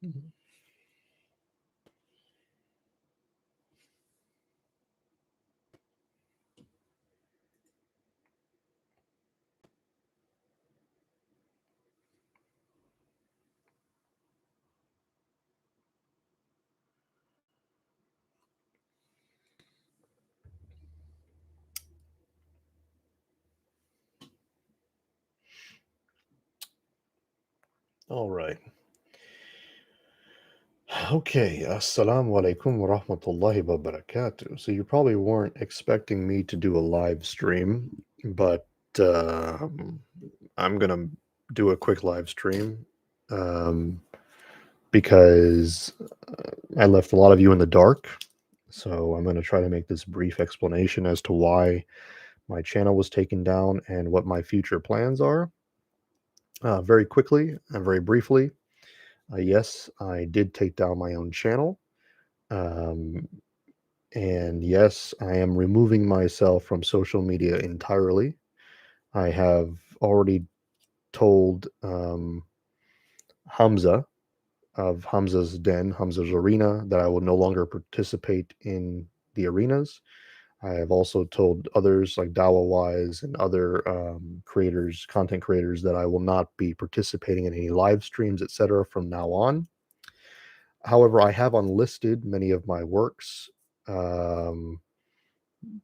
Mhm. All right. Okay. Assalamu alaikum wa rahmatullahi wa barakatuh. So you probably weren't expecting me to do a live stream, but um, I'm gonna do a quick live stream um, because I left a lot of you in the dark. So I'm gonna try to make this brief explanation as to why my channel was taken down and what my future plans are. Very quickly and very briefly, yes, I did take down my own channel. Um, and yes, I am removing myself from social media entirely. I have already told Hamza of Hamza's Den, Hamza's arena, that I will no longer participate in the arenas. I have also told others like Dawa Wise and other creators, content creators, that I will not be participating in any live streams, etc. from now on. However, I have unlisted many of my works um,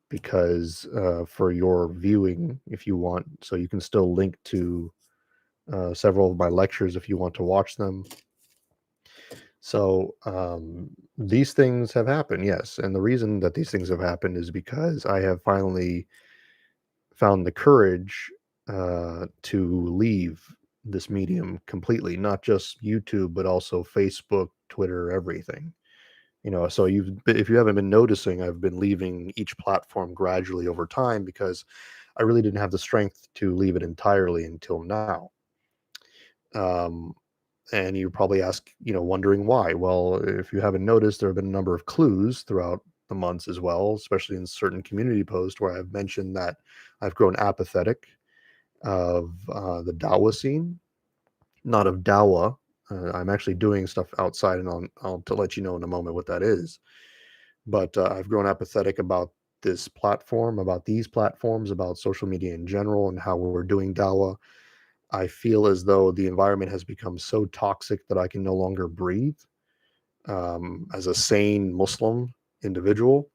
because for your viewing, if you want, so you can still link to several of my lectures if you want to watch them. So these things have happened, yes. And the reason that these things have happened is because I have finally found the courage to leave this medium completely, not just YouTube, but also Facebook, Twitter, everything. So if you haven't been noticing, I've been leaving each platform gradually over time because I really didn't have the strength to leave it entirely until now. Um, and you probably ask, wondering why. Well, if you haven't noticed, there have been a number of clues throughout the months as well, especially in certain community posts where I've mentioned that I've grown apathetic of the Dawa scene, not of Dawa. I'm actually doing stuff outside, and I'll to let you know in a moment what that is. But I've grown apathetic about this platform, about these platforms, about social media in general, and how we're doing Dawa. I feel as though the environment has become so toxic that I can no longer breathe as a sane Muslim individual.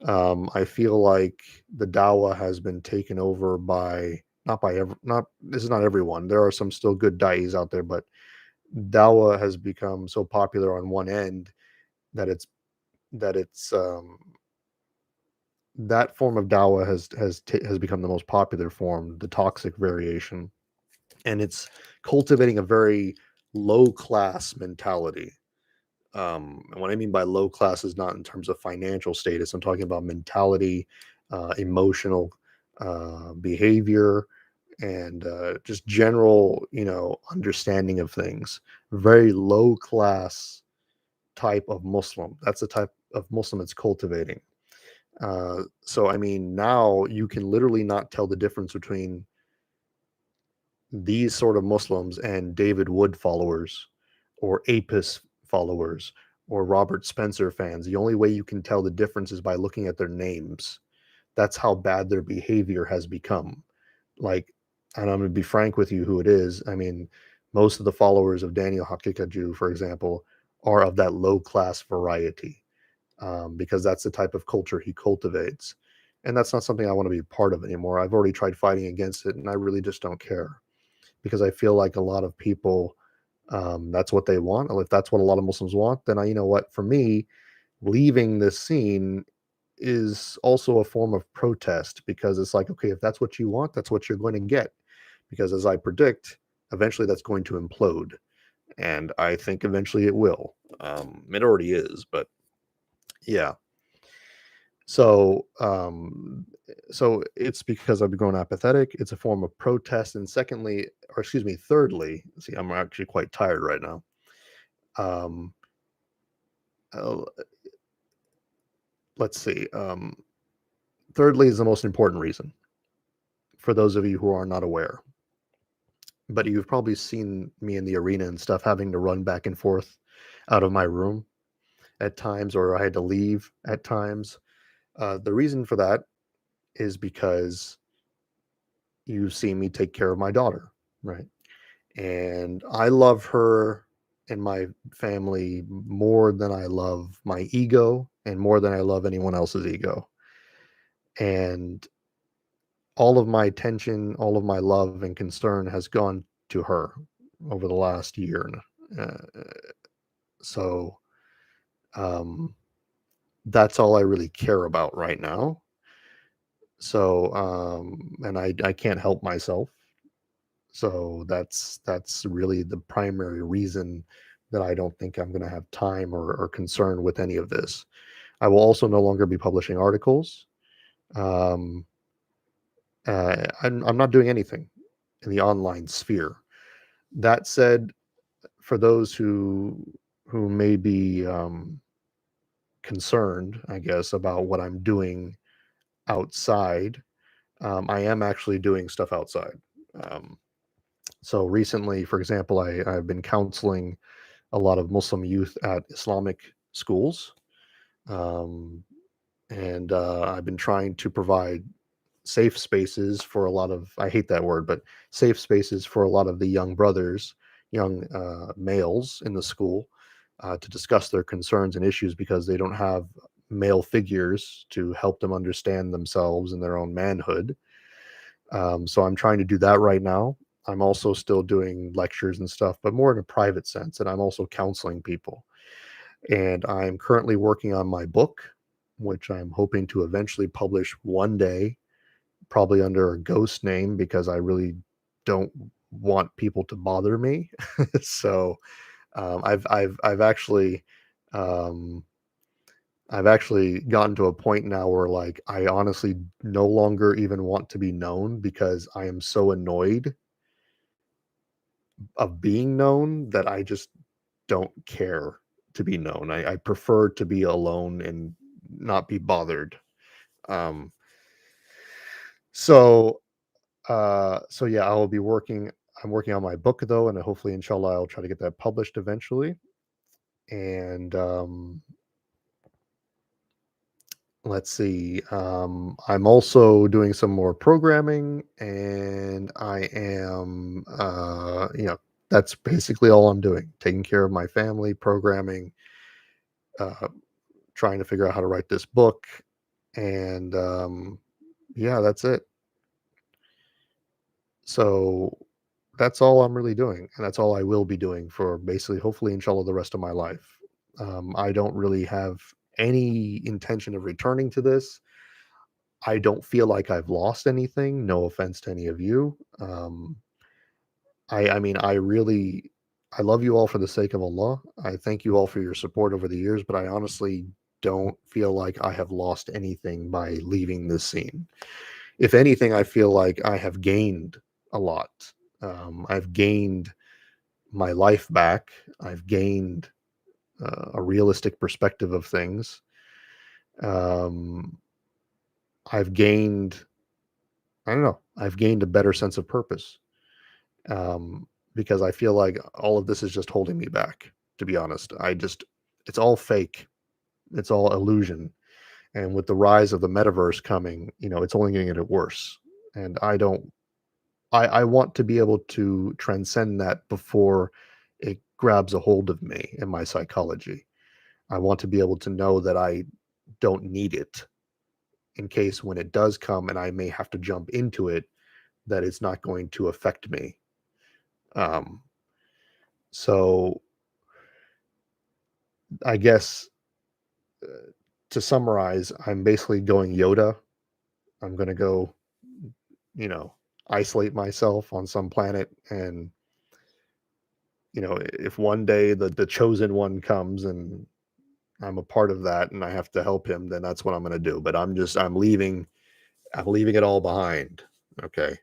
I feel like the Dawa has been taken over by not by not this is not everyone. There are some still good da'is out there, but Dawa has become so popular on one end that it's that form of Dawa has become the most popular form, the toxic variation, and it's cultivating a very low class mentality. And what I mean by low class is not in terms of financial status. I'm talking about mentality, emotional behavior, and just general, understanding of things. Very low class type of Muslim. That's the type of Muslim it's cultivating. So, I mean, now you can literally not tell the difference between these sort of Muslims and David Wood followers or Apis followers or Robert Spencer fans. The only way you can tell the difference is by looking at their names. That's how bad their behavior has become. Like, and I'm going to be frank with you who it is. I mean, most of the followers of Daniel Hakikaju, for example, are of that low class variety because that's the type of culture he cultivates. And that's not something I want to be part of anymore. I've already tried fighting against it, and I really just don't care because I feel like a lot of people, that's what they want. If that's what a lot of Muslims want, then you know what? For me, leaving this scene is also a form of protest because it's like, okay, if that's what you want, that's what you're going to get. Because as I predict, eventually that's going to implode. And I think eventually it will. It already is, but yeah. So, so it's because I've grown apathetic. It's a form of protest, and secondly, or excuse me, thirdly, see, I'm actually quite tired right now. Um, uh, let's see. Thirdly is the most important reason for those of you who are not aware. but you've probably seen me in the arena and stuff having to run back and forth out of my room at times, or I had to leave at times. The reason for that is because you see me take care of my daughter, right? And I love her and my family more than I love my ego and more than I love anyone else's ego. And all of my attention, all of my love and concern has gone to her over the last year. So um, that's all I really care about right now. So and I can't help myself. So that's really the primary reason that I don't think I'm going to have time or concern with any of this. I will also no longer be publishing articles. Um, I'm not doing anything in the online sphere. That said, for those who may be concerned, I guess, about what I'm doing outside, I am actually doing stuff outside. Um, so recently, for example, I've been counseling a lot of Muslim youth at Islamic schools. Um, and I've been trying to provide safe spaces for a lot of, I hate that word, but safe spaces for a lot of the young brothers, young males in the school to discuss their concerns and issues because they don't have male figures to help them understand themselves and their own manhood. So I'm trying to do that right now. I'm also still doing lectures and stuff, but more in a private sense. And I'm also counseling people. And I'm currently working on my book, which I'm hoping to eventually publish one day, probably under a ghost name because I really don't want people to bother me. So I've actually um, I've actually gotten to a point now where like I honestly no longer even want to be known because I am so annoyed of being known that I just don't care to be known. I prefer to be alone and not be bothered. Um, so so yeah, I will be working. I'm working on my book though, and hopefully, inshallah, I'll try to get that published eventually. And let's see. I'm also doing some more programming, and I am, that's basically all I'm doing. Taking care of my family, programming, uh, trying to figure out how to write this book, and yeah, that's it. So that's all I'm really doing, and that's all I will be doing for basically, hopefully, inshallah, the rest of my life. I don't really have any intention of returning to this. I don't feel like I've lost anything. No offense to any of you. I mean, I love you all for the sake of Allah. I thank you all for your support over the years, but I honestly don't feel like I have lost anything by leaving this scene. If anything, I feel like I have gained a lot. I've gained my life back. I've gained a realistic perspective of things. Um, I've gained, I don't know, I've gained a better sense of purpose because I feel like all of this is just holding me back, to be honest. It's all fake, it's all illusion. And with the rise of the metaverse coming, it's only going to get worse. And I want to be able to transcend that before it grabs a hold of me and my psychology. I want to be able to know that I don't need it in case when it does come and I may have to jump into it, that it's not going to affect me. Um, so I guess to summarize, I'm basically going Yoda. I'm going to go, you know, isolate myself on some planet and if one day the chosen one comes and I'm a part of that and I have to help him, then that's what I'm going to do. But I'm leaving it all behind. Okay.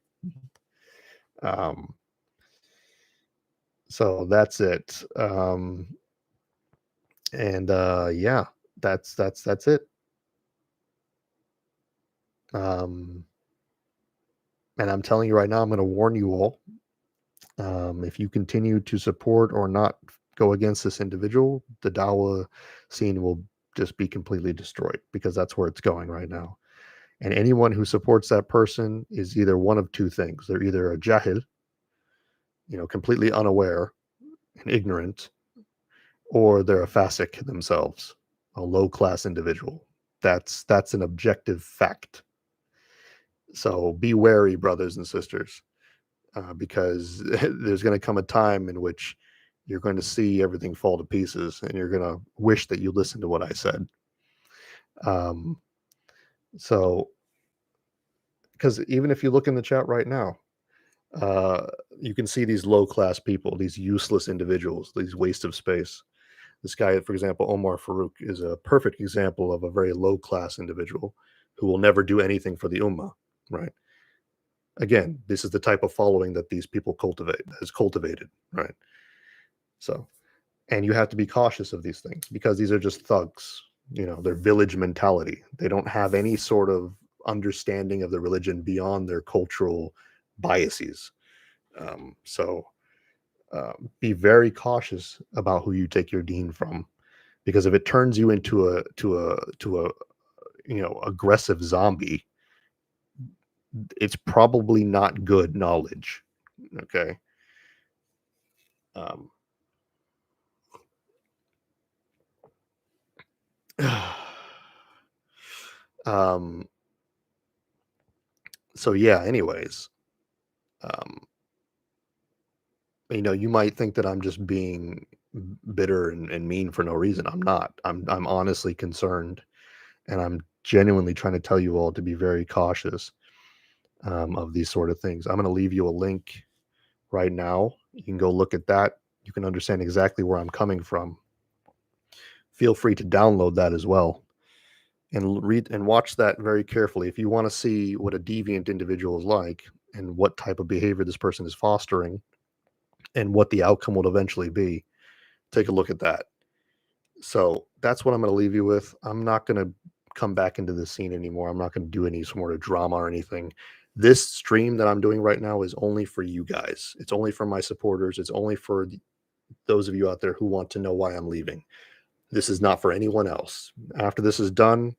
Um, so that's it. And yeah, that's it. Um, and I'm telling you right now, I'm going to warn you all. If you continue to support or not go against this individual, the dawah scene will just be completely destroyed, because that's where it's going right now. And anyone who supports that person is either one of two things. They're either a jahil, completely unaware and ignorant, or they're a fasik themselves, a low class individual. That's an objective fact. So be wary, brothers and sisters, because there's going to come a time in which you're going to see everything fall to pieces, and you're going to wish that you listened to what I said. Um, so, because even if you look in the chat right now, uh, you can see these low class people, these useless individuals, these waste of space. This guy, for example, Omar Farouk, is a perfect example of a very low class individual who will never do anything for the ummah, right? Again, this is the type of following that these people has cultivated, right? So, and you have to be cautious of these things, because these are just thugs. Their village mentality. They don't have any sort of understanding of the religion beyond their cultural biases. So be very cautious about who you take your deen from, because if it turns you into a aggressive zombie, it's probably not good knowledge. Okay. Um, um, so yeah. Anyways, um, you might think that I'm just being bitter and mean for no reason. I'm not. I'm honestly concerned, and I'm genuinely trying to tell you all to be very cautious of these sort of things. I'm going to leave you a link right now. You can go look at that. You can understand exactly where I'm coming from. Feel free to download that as well, and read and watch that very carefully. If you want to see what a deviant individual is like, and what type of behavior this person is fostering, and what the outcome will eventually be, take a look at that. So that's what I'm going to leave you with. I'm not going to come back into the scene anymore. I'm not going to do any sort of drama or anything. This stream that I'm doing right now is only for you guys. It's only for my supporters. It's only for those of you out there who want to know why I'm leaving. This is not for anyone else. After this is done,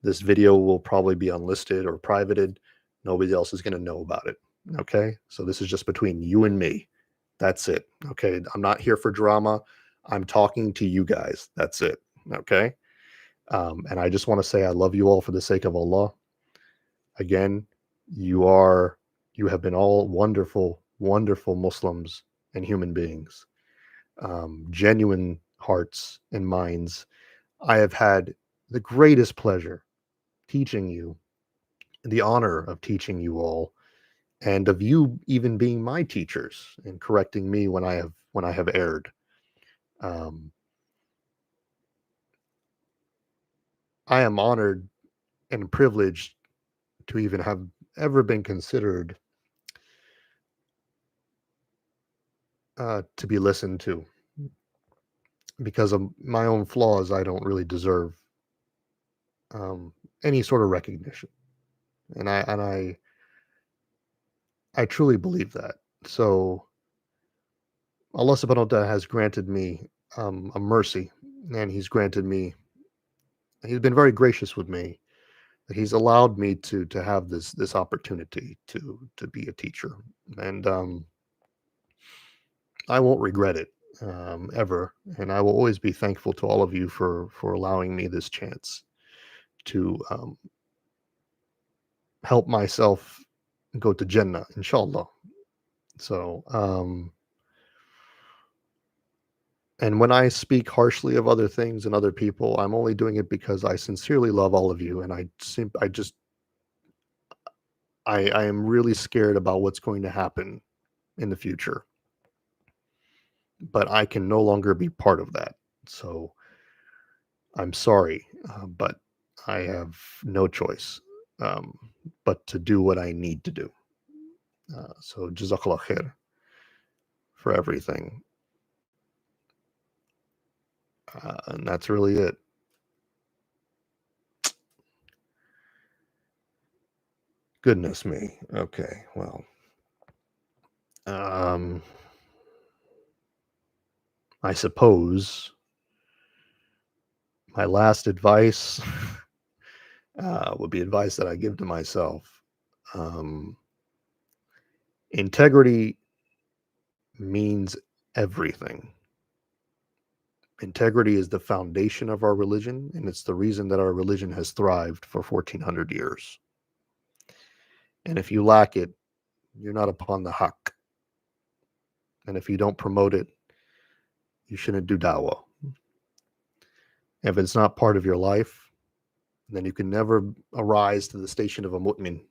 this video will probably be unlisted or privated. Nobody else is going to know about it. Okay. So this is just between you and me. That's it. Okay. I'm not here for drama. I'm talking to you guys. That's it. Okay. And I just want to say I love you all for the sake of Allah. Again, you have been all wonderful, wonderful Muslims and human beings, genuine hearts and minds. I have had the greatest pleasure teaching you, the honor of teaching you all, and of you even being my teachers and correcting me when I have erred. Um, I am honored and privileged to even have ever been considered to be listened to. Because of my own flaws, I don't really deserve um, any sort of recognition, and I truly believe that. So Allah Subhanahu wa Taala has granted me a mercy, and He's been very gracious with me. He's allowed me to have this opportunity to be a teacher, and I won't regret it ever, and I will always be thankful to all of you for allowing me this chance to help myself go to Jannah, inshallah. So, and when I speak harshly of other things and other people, I'm only doing it because I sincerely love all of you, and I am really scared about what's going to happen in the future, but I can no longer be part of that. So I'm sorry, but I have no choice um, but to do what I need to do. So JazakAllah Khayr for everything. And that's really it. Goodness me. Okay, well, Um, I suppose my last advice would be advice that I give to myself. Um, Integrity means everything. Integrity is the foundation of our religion, and it's the reason that our religion has thrived for 1400 years. And if you lack it, you're not upon the haqq. And if you don't promote it, you shouldn't do dawah. If it's not part of your life, then you can never arise to the station of a mu'min.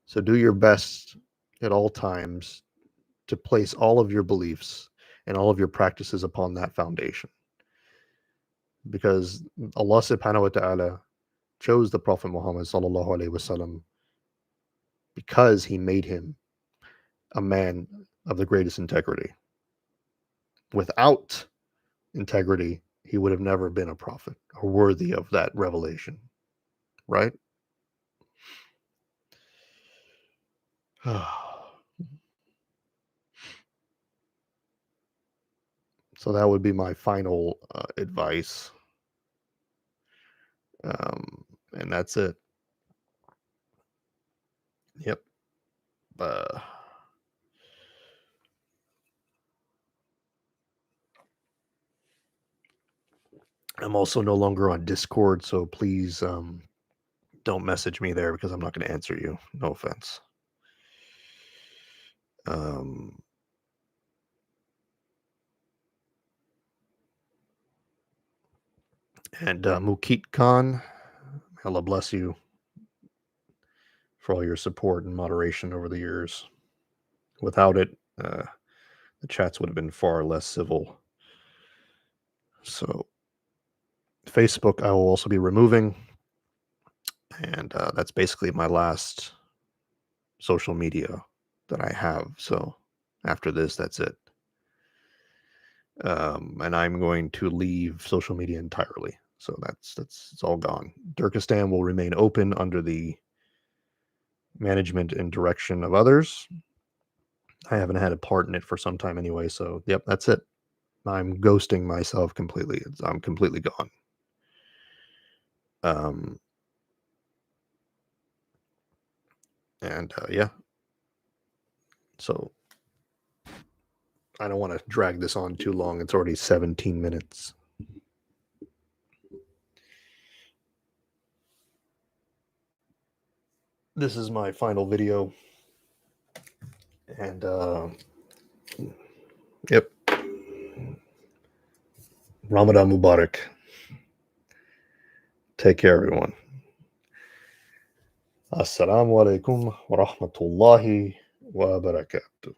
So do your best at all times to place all of your beliefs and all of your practices upon that foundation. Because Allah subhanahu wa ta'ala chose the Prophet Muhammad sallallahu alaihi wasallam because he made him a man of the greatest integrity. Without integrity, he would have never been a prophet or worthy of that revelation, right? So that would be my final advice. And that's it. Yep. I'm also no longer on Discord, so please don't message me there because I'm not going to answer you. No offense. And Mukit Khan, Allah bless you for all your support and moderation over the years. Without it, the chats would have been far less civil. So, Facebook, I will also be removing. And that's basically my last social media that I have. So, after this, that's it. And I'm going to leave social media entirely. So it's all gone. Turkestan will remain open under the management and direction of others. I haven't had a part in it for some time anyway. So yep, that's it. I'm ghosting myself completely. I'm completely gone. And yeah. So I don't want to drag this on too long. It's already 17 minutes. This is my final video. And yep. Ramadan Mubarak. Take care, everyone. Assalamu alaikum wa rahmatullahi wa barakatuh.